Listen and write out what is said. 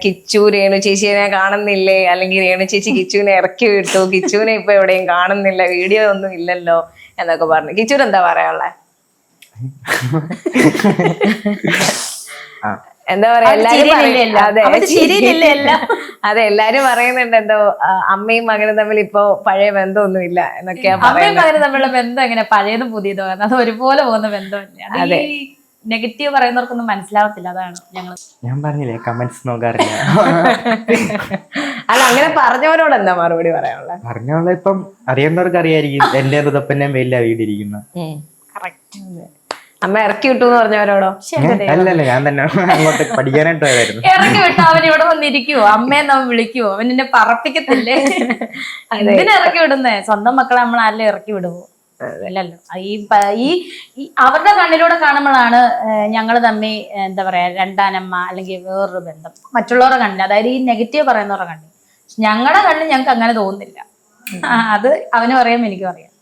കിച്ചു രേണു ചേച്ചിയെ കാണുന്നില്ലേ, അല്ലെങ്കിൽ രേണു ചേച്ചി കിച്ചുവിനെ ഇറക്കി വിട്ടു, കിച്ചുവിനെ ഇപ്പൊ എവിടെയും കാണുന്നില്ല, വീഡിയോ ഒന്നും ഇല്ലല്ലോ എന്നൊക്കെ പറഞ്ഞു. കിച്ചുവിന് എന്താ പറയാനുള്ളത്? എന്താ പറയാ, അതെ എല്ലാരും പറയുന്നുണ്ട് എന്തോ അമ്മയും മകനും തമ്മിൽ ഇപ്പൊ പഴയ ബന്ധമൊന്നും ഇല്ല എന്നൊക്കെയാ. അമ്മയും മകനും തമ്മിലുള്ള ബന്ധം എങ്ങനെ പഴയതും പുതിയതോ, അത് ഒരുപോലെ പോകുന്ന ബന്ധമല്ല. അതെ, നെഗറ്റീവ് പറയുന്നവർക്കൊന്നും മനസ്സിലാവത്തില്ല, അതാണ് ഞാൻ പറഞ്ഞില്ലേ കമന്റ്സ് നോക്കാറില്ല. അല്ല, അങ്ങനെ പറഞ്ഞവരോട് എന്താ മറുപടി പറയാനുള്ളത്? പറഞ്ഞോളെ ഇപ്പം അറിയേണ്ടവർക്ക് അറിയായിരിക്കും. എന്റെ ഋതപ്പന്റെ മേലിലാ വീടിരിക്കുന്ന. അമ്മ ഇറക്കി വിട്ടു എന്ന് പറഞ്ഞവരോടോ? അല്ലല്ല, ഞാൻ തന്നെ അങ്ങോട്ട് പഠിക്കാനായിട്ട് പോയതായിരുന്നു. ഇറക്കി വിട്ടു അവൻ ഇവിടെ വന്നിരിക്കുവോ, അമ്മയെ നമ്മൾ വിളിക്കുവോ, അവൻ എന്നെ പറപ്പിക്കത്തില്ലേ? എന്തിനാ ഇറക്കി വിടുന്നേ? സ്വന്തം മക്കളെ നമ്മൾ ആരെങ്കിലും ഇറക്കി വിടുവോ? ഇല്ലല്ലോ. ഈ അവരുടെ കണ്ണിലൂടെ കാണുമ്പോഴാണ് ഞങ്ങൾ തമ്മിൽ എന്താ പറയാ രണ്ടാനമ്മ അല്ലെങ്കിൽ വേറൊരു ബന്ധം മറ്റുള്ളവരുടെ കണ്ണിൽ, അതായത് ഈ നെഗറ്റീവ് പറയുന്നവരുടെ കണ്ണിൽ. ഞങ്ങളുടെ കണ്ണിൽ ഞങ്ങൾക്ക് അങ്ങനെ തോന്നുന്നില്ല. അത് അവനും അറിയാം, എനിക്കും അറിയാം.